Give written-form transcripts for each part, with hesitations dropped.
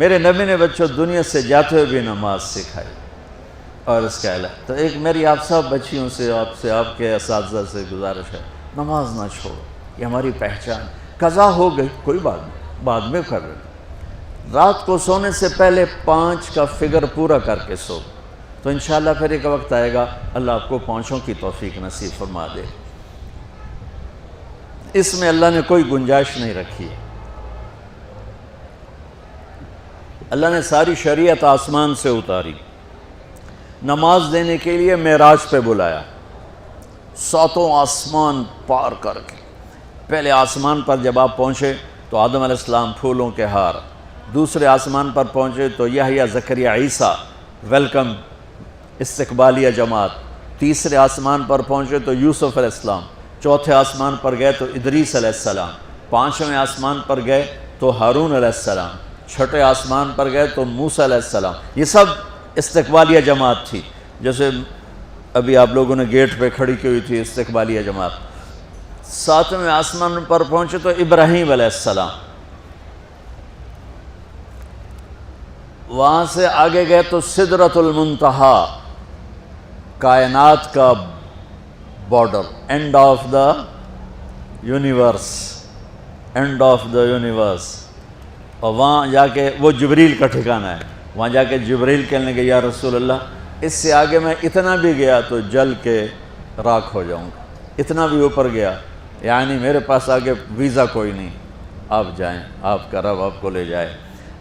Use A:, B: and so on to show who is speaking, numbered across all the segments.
A: میرے نبی نے بچوں دنیا سے جاتے ہوئے بھی نماز سکھائی. اور اس کا علاوہ تو ایک میری آپ سب بچیوں سے آپ کے اساتذہ سے گزارش ہے، نماز نہ چھوڑو، یہ ہماری پہچان. قضا ہو گئی کوئی بات نہیں، بعد میں کر لیں. رات کو سونے سے پہلے 5 کا فگر پورا کر کے سو، تو انشاءاللہ پھر ایک وقت آئے گا اللہ آپ کو 5 کی توفیق نصیب فرما دے. اس میں اللہ نے کوئی گنجائش نہیں رکھی. اللہ نے ساری شریعت آسمان سے اتاری، نماز دینے کے لیے معراج پہ بلایا، 7 آسمان پار کر کے. پہلے آسمان پر جب آپ پہنچے تو آدم علیہ السلام پھولوں کے ہار، دوسرے آسمان پر پہنچے تو یحییٰ زکریا عیسیٰ ویلکم استقبالیہ جماعت، تیسرے آسمان پر پہنچے تو یوسف علیہ السلام، چوتھے آسمان پر گئے تو ادریس علیہ السلام، 5ویں آسمان پر گئے تو ہارون علیہ السلام، 6ٹھے آسمان پر گئے تو موسیٰ علیہ السلام. یہ سب استقبالیہ جماعت تھی. جیسے ابھی آپ لوگوں نے گیٹ پہ کھڑی کی ہوئی تھی استقبالیہ جماعت. 7ویں آسمان پر پہنچے تو ابراہیم علیہ السلام، وہاں سے آگے گئے تو سدرۃ المنتہا، کائنات کا border, and of the universe, and of the universe. اور وہاں جا کے وہ جبریل کا ٹھکانہ ہے، وہاں جا کے جبریل کہنے کہ یا رسول اللہ اس سے آگے میں اتنا بھی گیا تو جل کے راکھ ہو جاؤں گا، اتنا بھی اوپر گیا یعنی میرے پاس آگے ویزا کوئی نہیں، آپ جائیں، آپ کا رب آپ کو لے جائے.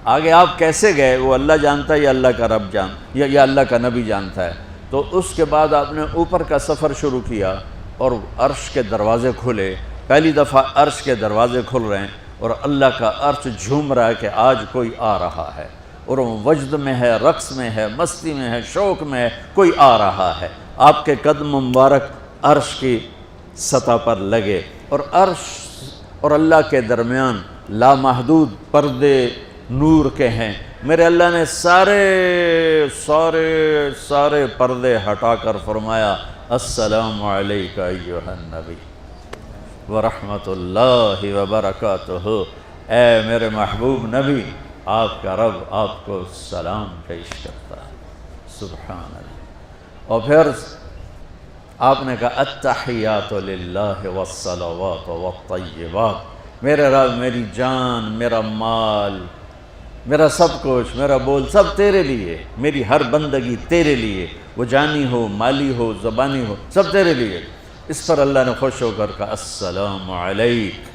A: آگے آپ کیسے گئے وہ اللہ جانتا ہے یا اللہ کا رب یا اللہ کا نبی جانتا ہے. تو اس کے بعد آپ نے اوپر کا سفر شروع کیا اور عرش کے دروازے کھلے. پہلی دفعہ عرش کے دروازے کھل رہے ہیں اور اللہ کا عرش جھوم رہا ہے کہ آج کوئی آ رہا ہے، اور وہ وجد میں ہے، رقص میں ہے، مستی میں ہے، شوق میں ہے، کوئی آ رہا ہے. آپ کے قدم مبارک عرش کی سطح پر لگے اور عرش اور اللہ کے درمیان لامحدود پردے نور کے ہیں. میرے اللہ نے سارے پردے ہٹا کر فرمایا السلام علیکہ ایھا النبی ورحمۃ اللہ وبرکاتہ. اے میرے محبوب نبی، آپ کا رب آپ کو سلام پیش کرتا ہے. سبحان اللہ. اور پھر آپ نے کہا التحیات للہ والصلوات والطیبات. میرے رب، میری جان، میرا مال، میرا سب کچھ، میرا بول سب تیرے لیے، میری ہر بندگی تیرے لیے، وہ جانی ہو، مالی ہو، زبانی ہو، سب تیرے لیے. اس پر اللہ نے خوش ہو کر کہا السلام علیک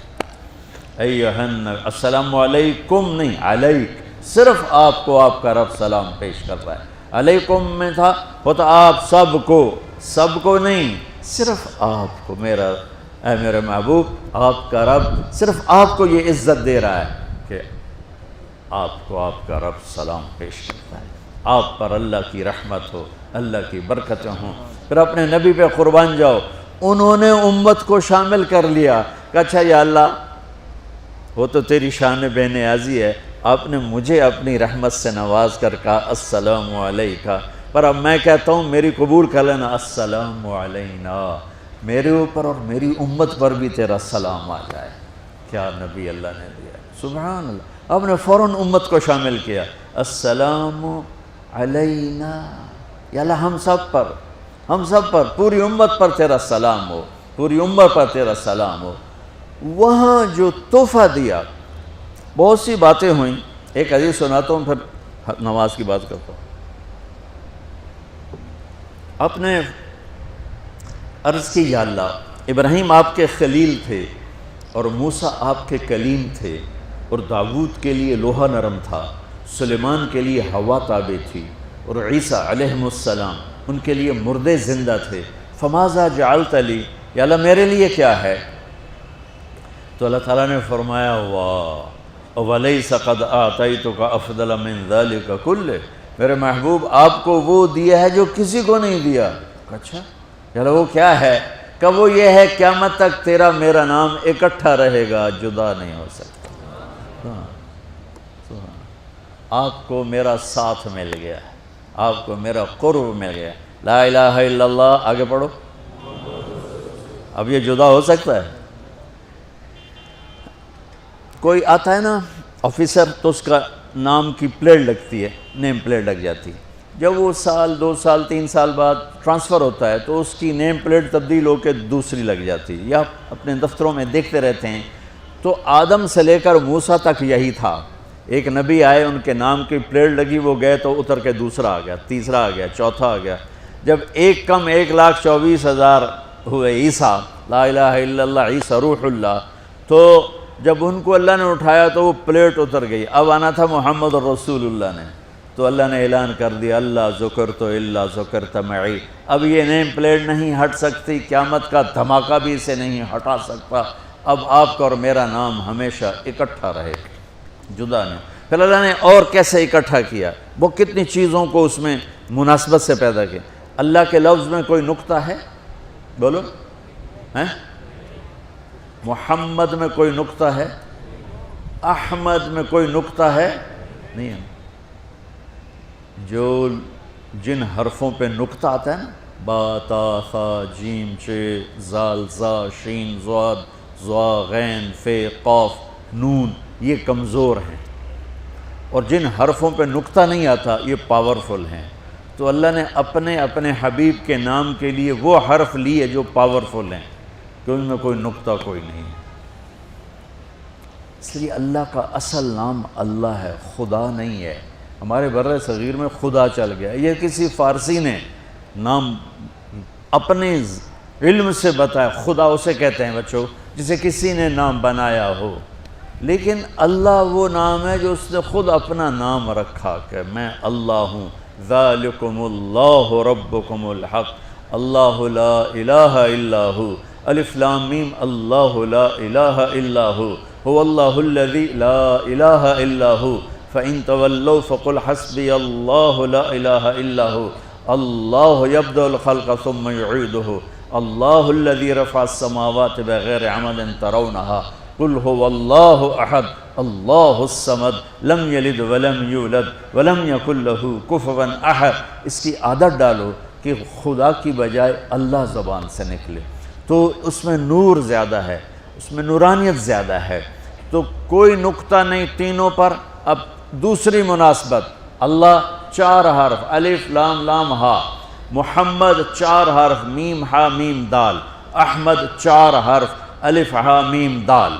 A: ایھا النبی. السلام علیکم نہیں، علیک. صرف آپ کو آپ کا رب سلام پیش کر رہا ہے. علیکم میں تھا ہوتا آپ سب کو نہیں، صرف آپ کو. اے میرے محبوب، آپ کا رب صرف آپ کو یہ عزت دے رہا ہے کہ آپ کو آپ کا رب سلام پیش کرتا ہے. آپ پر اللہ کی رحمت ہو، اللہ کی برکتیں ہوں. پھر اپنے نبی پہ قربان جاؤ. انہوں نے امت کو شامل کر لیا کہ اچھا یا اللہ وہ تو تیری شان بے نیازی ہے، آپ نے مجھے اپنی رحمت سے نواز کر کہا السلام علیکہ، پر اب میں کہتا ہوں میری قبول کر لینا السلام علینا، میرے اوپر اور میری امت پر بھی تیرا سلام آ جائے. کیا نبی اللہ نے دیا، سبحان اللہ. آپ نے فوراً امت کو شامل کیا. السلام علینا، یا اللہ ہم سب پر پوری امت پر تیرا سلام ہو، پوری امت پر تیرا سلام ہو. وہاں جو تحفہ دیا، بہت سی باتیں ہوئیں. ایک حدیث سناتا ہوں پھر نماز کی بات کرتا ہوں. آپ نے عرض کی یا اللہ ابراہیم آپ کے خلیل تھے اور موسیٰ آپ کے کلیم تھے، اور داؤد کے لیے لوہا نرم تھا، سلیمان کے لیے ہوا تابع تھی، اور عیسیٰ علیہ السلام ان کے لیے مردے زندہ تھے. فماذا جعلت لی، یا اللہ میرے لیے کیا ہے؟ تو اللہ تعالیٰ نے فرمایا واہ ولیس قد آتیتک افضل من ذلک کلہ. میرے محبوب آپ کو وہ دیا ہے جو کسی کو نہیں دیا. اچھا یا اللہ وہ کیا ہے؟ کہ وہ یہ ہے قیامت تک تیرا میرا نام اکٹھا رہے گا، جدا نہیں ہو سکتا. آپ کو میرا ساتھ مل گیا، آپ کو میرا قرب مل گیا. لا الہ الا اللہ، آگے پڑھو. اب یہ جدا ہو سکتا ہے؟ کوئی آتا ہے نا آفیسر، تو اس کا نام کی پلیٹ لگتی ہے، نیم پلیٹ لگ جاتی ہے۔ جب وہ سال 2 سال 3 سال بعد ٹرانسفر ہوتا ہے تو اس کی نیم پلیٹ تبدیل ہو کے دوسری لگ جاتی ہے، یا اپنے دفتروں میں دیکھتے رہتے ہیں۔ تو آدم سے لے کر موسیٰ تک یہی تھا، ایک نبی آئے، ان کے نام کی پلیٹ لگی، وہ گئے تو اتر کے دوسرا آ گیا، تیسرا آ گیا، چوتھا آ گیا۔ جب ایک کم 1,24,000 ہوئے عیسیٰ، لا الہ الا اللہ عیسیٰ روح اللہ، تو جب ان کو اللہ نے اٹھایا تو وہ پلیٹ اتر گئی۔ اب آنا تھا محمد رسول اللہ نے، تو اللہ نے اعلان کر دیا اللہ ذکرت الا ذکرت معی، اب یہ نیم پلیٹ نہیں ہٹ سکتی، قیامت کا دھماکہ بھی اسے نہیں ہٹا سکتا، اب آپ کا اور میرا نام ہمیشہ اکٹھا رہے، جدا نہیں۔ پھر اللہ نے اور کیسے اکٹھا کیا، وہ کتنی چیزوں کو اس میں مناسبت سے پیدا کیا۔ اللہ کے لفظ میں کوئی نقطہ ہے؟ بولو ہیں؟ محمد میں کوئی نقطہ ہے؟ احمد میں کوئی نقطہ ہے؟ نہیں ہے۔ جو جن حرفوں پہ نقطہ آتا ہے نا، با تا ثا جیم چ زال زا شین ضاد ضا غین فے قاف نون، یہ کمزور ہیں، اور جن حرفوں پہ نقطہ نہیں آتا یہ پاورفل ہیں۔ تو اللہ نے اپنے حبیب کے نام کے لیے وہ حرف لیے جو پاورفل ہیں، کہ ان میں کوئی نقطہ کوئی نہیں ہے۔ اس لیے اللہ کا اصل نام اللہ ہے، خدا نہیں ہے۔ ہمارے بر صغیر میں خدا چل گیا، یہ کسی فارسی نے نام اپنے علم سے بتایا، خدا اسے کہتے ہیں بچوں جسے کسی نے نام بنایا ہو، لیکن اللہ وہ نام ہے جو اس نے خود اپنا نام رکھا کہ میں اللہ ہوں، ذالکم اللہ ربکم الحق، اللہ لا الہ الا ہو، الف لام میم اللہ لا الہ الا ہو، هو اللہ الذی لا الہ الا ہو، فَإِن تَوَلَّوْا فَقُلْ حَسْبِيَ اللَّهُ لَا إِلَهَ إِلَّا هُوَ اللَّهُ يَبْدَأُ الْخَلْقَ ثُمَّ يُعِيدُهُ اللَّهُ الَّذِي رَفَعَ السَّمَاوَاتِ بِغَيْرِ عَمَدٍ تَرَوْنَهَا قُلْ هُوَ اللَّهُ أَحَدٌ اللَّهُ الصَّمَدُ لَمْ يَلِدْ وَلَمْ يُولَدْ وَلَمْ يَكُنْ لَهُ كُفُوًا أَحَدٌ۔ اس کی عادت ڈالو کہ خدا کی بجائے اللہ زبان سے نکلے، تو اس میں نور زیادہ ہے، اس میں نورانیت زیادہ ہے۔ تو کوئی نقطہ نہیں تینوں پر۔ اب دوسری مناسبت، اللہ 4 حرف، الف لام لام ہا، محمد 4 حرف، میم ہا میم دال، احمد 4 حرف، الف ہا میم دال،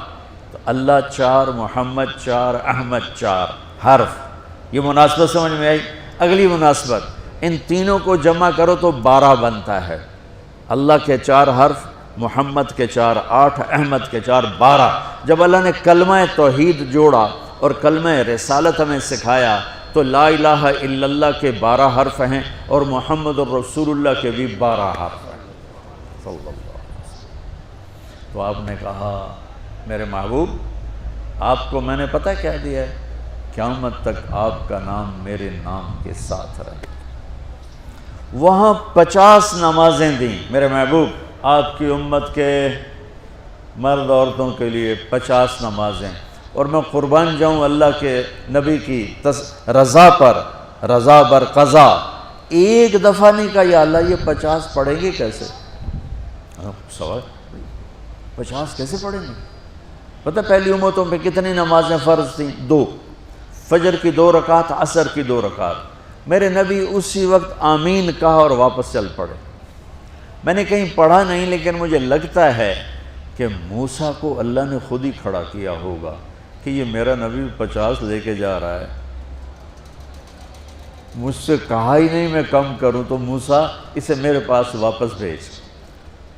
A: تو اللہ 4، محمد 4، احمد 4 حرف۔ یہ مناسبت سمجھ میں آئی؟ اگلی مناسبت، ان تینوں کو جمع کرو تو 12 بنتا ہے۔ اللہ کے 4 حرف، محمد کے 4 8، احمد کے 4 12۔ جب اللہ نے کلمہ توحید جوڑا اور کلمہ رسالت ہمیں سکھایا تو لا الہ الا اللہ کے 12 حرف ہیں اور محمد الرسول اللہ کے بھی 12 حرف ہیں صلی اللہ علیہ وسلم۔ تو آپ نے کہا میرے محبوب آپ کو میں نے پتہ کیا دیا ہے، قیامت تک آپ کا نام میرے نام کے ساتھ رہے۔ وہاں 50 نمازیں دیں میرے محبوب، آپ کی امت کے مرد عورتوں کے لیے 50 نمازیں، اور میں قربان جاؤں اللہ کے نبی کی رضا پر، رضا بر قضا، ایک دفعہ نہیں کہا یا اللہ یہ 50 پڑھیں گے کیسے؟ سوال 50 کیسے پڑھیں گے؟ پتہ پہلی امتوں پہ کتنی نمازیں فرض تھیں؟ 2، فجر کی 2 رکعت، عصر کی 2 رکعت۔ میرے نبی اسی وقت آمین کہا اور واپس چل پڑے۔ میں نے کہیں پڑھا نہیں، لیکن مجھے لگتا ہے کہ موسیٰ کو اللہ نے خود ہی کھڑا کیا ہوگا کہ یہ میرا نبی 50 لے کے جا رہا ہے، مجھ سے کہا ہی نہیں میں کم کروں، تو موسیٰ اسے میرے پاس واپس بھیج۔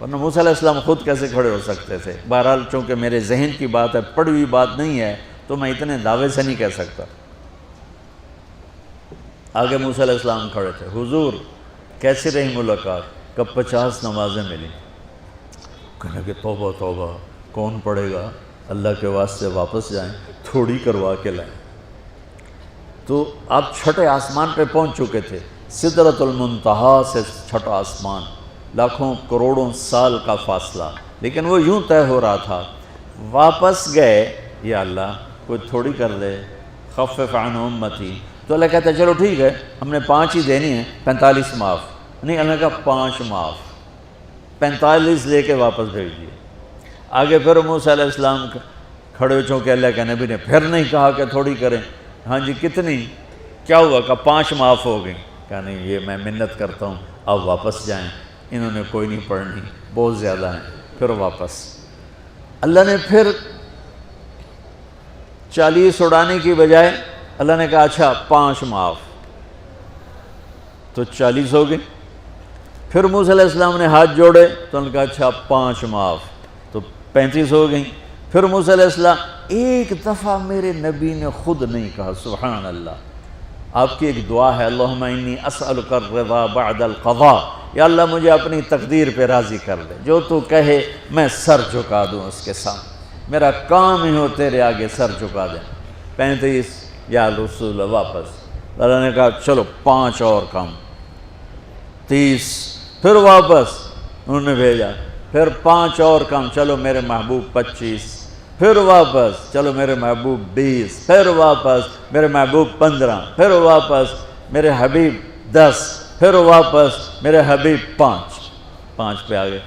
A: ورنہ موسیٰ علیہ السلام خود کیسے کھڑے ہو سکتے تھے؟ بہرحال چونکہ میرے ذہن کی بات ہے، پڑھی ہوئی بات نہیں ہے، تو میں اتنے دعوے سے نہیں کہہ سکتا۔ آگے موسیٰ علیہ السلام کھڑے تھے، حضور کیسی رہی ملاقات؟ کب 50 نمازیں ملی؟ کہنے کہ توبہ توبہ، کون پڑھے گا؟ اللہ کے واسطے واپس جائیں، تھوڑی کروا کے لائیں۔ تو آپ چھٹے آسمان پہ پہنچ چکے تھے، سدرۃ المنتہا سے چھٹا آسمان، لاکھوں کروڑوں سال کا فاصلہ، لیکن وہ یوں طے ہو رہا تھا۔ واپس گئے، یا اللہ کوئی تھوڑی کر دے، خفف عن امتی، تو اللہ کہتا ہے چلو ٹھیک ہے، ہم نے 5 ہی دینی ہیں، 45 معاف نہیں۔ اللہ کا 5 معاف، 45 لے کے واپس بھیج دیے۔ آگے پھر موسیٰ علیہ السلام کھڑے، چونکہ اللہ کے نبی نے پھر نہیں کہا کہ تھوڑی کریں، ہاں جی کتنی؟ کیا ہوا؟ کہا 5 معاف ہو گئی۔ کہا نہیں یہ میں منت کرتا ہوں اب واپس جائیں، انہوں نے کوئی نہیں پڑھنی، بہت زیادہ ہیں۔ پھر واپس اللہ نے پھر 40 اڑانے کی بجائے اللہ نے کہا اچھا 5 معاف، تو 40 ہو گئے۔ پھر موسیٰ علیہ السلام نے ہاتھ جوڑے تو انہوں نے کہا اچھا 5 معاف، تو 35 ہو گئیں۔ پھر موسیٰ علیہ السلام ایک دفعہ میرے نبی نے خود نہیں کہا سبحان اللہ، آپ کی ایک دعا ہے اللہم انی اسألک الرضا بعد القضاء، یا اللہ مجھے اپنی تقدیر پہ راضی کر دے، جو تو کہے میں سر جھکا دوں اس کے سامنے، میرا کام ہی ہو تیرے آگے سر جھکا دیں۔ 35 یا رسول واپس، اللہ نے کہا چلو 5 اور کم، 30، پھر واپس انہوں نے بھیجا، پھر 5 اور کم، چلو میرے محبوب 25، پھر واپس چلو میرے محبوب 20، پھر واپس میرے محبوب 15، پھر واپس میرے حبیب 10، پھر واپس میرے حبیب 5 پہ آگئے۔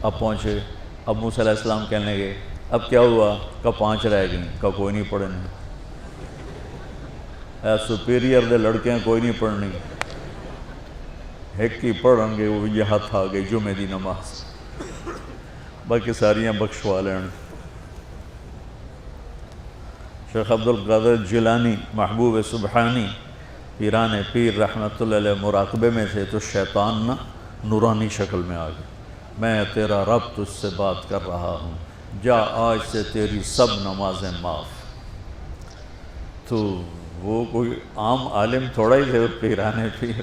A: اب پہنچے، اب موسیٰ علیہ السلام کہنے لگے اب کیا ہوا؟ کہا 5 رہ گئیں، کہا کوئی نہیں پڑھنے، سپیریئر دے لڑکے ہیں کوئی نہیں پڑھنی، ایک ہی پڑھیں گے وہ یہ ہاتھ آ گئی جمعے دی نماز، باقی ساریاں بخشوا لین۔ شیخ عبدالقادر جیلانی محبوب سبحانی پیران پیر رحمۃ اللہ علیہ مراقبے میں تھے تو شیطان نا نورانی شکل میں آ گیا، میں تیرا رب تجھ سے بات کر رہا ہوں، جا آج سے تیری سب نمازیں معاف۔ تو وہ کوئی عام عالم تھوڑا ہی تھے، پیران پیر،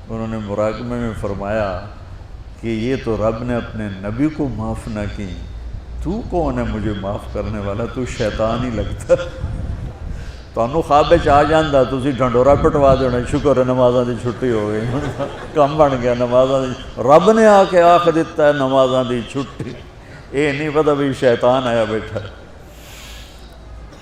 A: انہوں نے مراقبے میں فرمایا کہ یہ تو رب نے اپنے نبی کو معاف نہ کی، تو کون ہے مجھے معاف کرنے والا؟ تو شیطان ہی لگتا۔ تانوں خواب وچ آ جاندا تسی ڈھنڈورا پٹوا دینا، شکر ہے نمازاں دی چھٹی ہو گئی، کم بن گیا نمازاں دی، رب نے آ کے آکھ دیتا ہے نمازاں دی چھٹی، یہ نہیں پتہ بھی شیطان آیا بیٹھا۔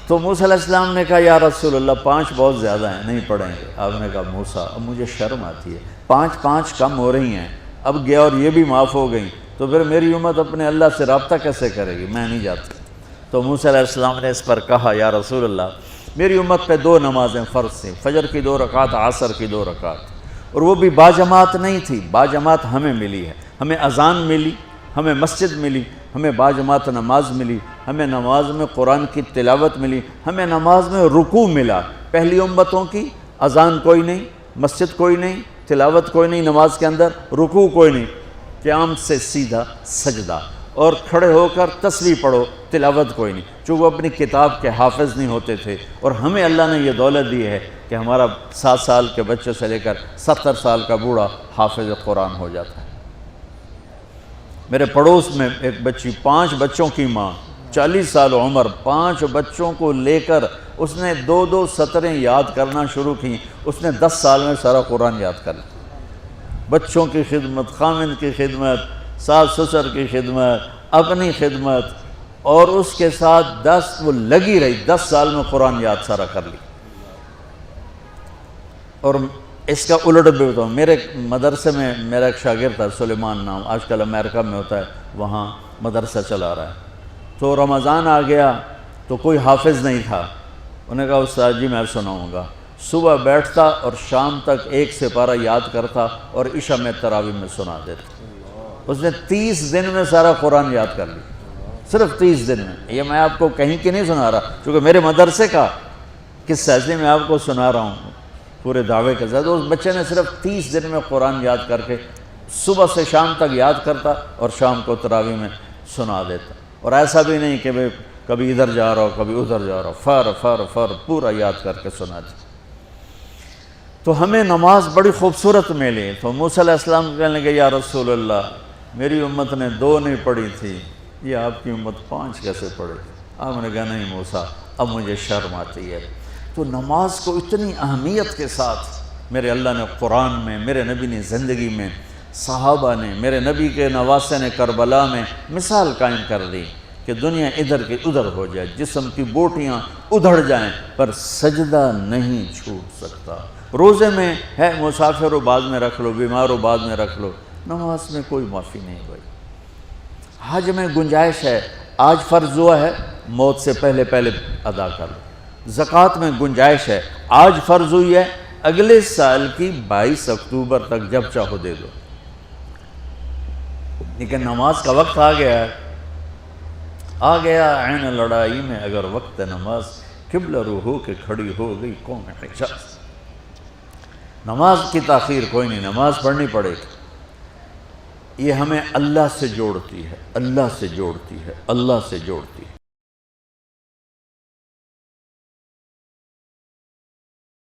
A: تو موسیٰ علیہ السلام نے کہا یا رسول اللہ 5 بہت زیادہ ہیں، نہیں پڑھیں گے۔ آپ نے کہا موسیٰ اب مجھے شرم آتی ہے، 5 کم ہو رہی ہیں، اب گیا اور یہ بھی معاف ہو گئیں، تو پھر میری امت اپنے اللہ سے رابطہ کیسے کرے گی؟ میں نہیں جاتا۔ تو موسیٰ علیہ السلام نے اس پر کہا یا رسول اللہ میری امت پہ 2 نمازیں فرض تھیں، فجر کی 2 رکعت، عصر کی 2 رکعت، اور وہ بھی باجماعت نہیں تھی، باجماعت ہمیں ملی ہے، ہمیں اذان ملی، ہمیں مسجد ملی، ہمیں باجماعت نماز ملی، ہمیں نماز میں قرآن کی تلاوت ملی، ہمیں نماز میں رکوع ملا۔ پہلی امتوں کی اذان کوئی نہیں، مسجد کوئی نہیں، تلاوت کوئی نہیں، نماز کے اندر رکوع کوئی نہیں، قیام سے سیدھا سجدہ، اور کھڑے ہو کر تسبیح پڑھو، تلاوت کوئی نہیں، چونکہ وہ اپنی کتاب کے حافظ نہیں ہوتے تھے۔ اور ہمیں اللہ نے یہ دولت دی ہے کہ ہمارا 7 سال کے بچے سے لے کر 70 سال کا بوڑھا حافظ قرآن ہو جاتا ہے۔ میرے پڑوس میں ایک بچی، 5 بچوں کی ماں، 40 سال عمر، 5 بچوں کو لے کر اس نے 2 سطریں یاد کرنا شروع کی، اس نے 10 سال میں سارا قرآن یاد کر لیا۔ بچوں کی خدمت، خامند کی خدمت، ساس سسر کی خدمت، اپنی خدمت، اور اس کے ساتھ وہ لگی رہی، 10 سال میں قرآن یاد سارا کر لی۔ اور اس کا الٹ بھی بتاؤں، میرے مدرسے میں میرا ایک شاگرد تھا سلیمان نام، آج کل امریکہ میں ہوتا ہے، وہاں مدرسہ چلا رہا ہے۔ تو رمضان آ گیا تو کوئی حافظ نہیں تھا، انہوں نے کہا استاد جی میں سناؤں گا۔ صبح بیٹھتا اور شام تک 1 سپارہ یاد کرتا اور عشاء میں تراویح میں سنا دیتا۔ اس نے 30 دن میں سارا قرآن یاد کر لیا، صرف 30 دن میں۔ یہ میں آپ کو کہیں کی نہیں سنا رہا، چونکہ میرے مدرسے کا قصہ ہے، میں آپ کو سنا رہا ہوں پورے دعوے کے ساتھ۔ اس بچے نے صرف 30 دن میں قرآن یاد کر کے صبح سے شام تک یاد کرتا اور شام کو تراویح میں سنا دیتا، اور ایسا بھی نہیں کہ کبھی ادھر جا رہا ہو کبھی ادھر جا رہا ہو، فر پورا یاد کر کے سنا دیتا۔ تو ہمیں نماز بڑی خوبصورت ملی۔ تو موسیٰ علیہ السلام کہنے لگے یا رسول اللہ میری امت نے 2 نہیں پڑھی تھی، یہ آپ کی امت 5 کیسے پڑھے؟ آپ نے کہا نہیں موسیٰ اب مجھے شرم آتی ہے۔ تو نماز کو اتنی اہمیت کے ساتھ میرے اللہ نے قرآن میں، میرے نبی نے زندگی میں، صحابہ نے، میرے نبی کے نواسے نے کربلا میں مثال قائم کر دی کہ دنیا ادھر کی ادھر ہو جائے، جسم کی بوٹیاں ادھڑ جائیں پر سجدہ نہیں چھوٹ سکتا۔ روزے میں ہے مسافر ہو بعد میں رکھ لو، بیمار ہو بعد میں رکھ لو، نماز میں کوئی معافی نہیں ہوئی۔ حج میں گنجائش ہے، آج فرض ہوا ہے موت سے پہلے ادا کر لو، زکوٰۃ میں گنجائش ہے، آج فرض ہوئی ہے، اگلے سال کی 22 اکتوبر تک جب چاہو دے دو، لیکن نماز کا وقت آ گیا ہے، آ گیا عین لڑائی میں اگر وقت نماز، قبلہ رو ہو کے کھڑی ہو گئی قوم حجاز۔ نماز کی تاخیر کوئی نہیں، نماز پڑھنی پڑے گی، یہ ہمیں اللہ سے جوڑتی ہے، اللہ سے جوڑتی ہے، اللہ سے جوڑتی ہے۔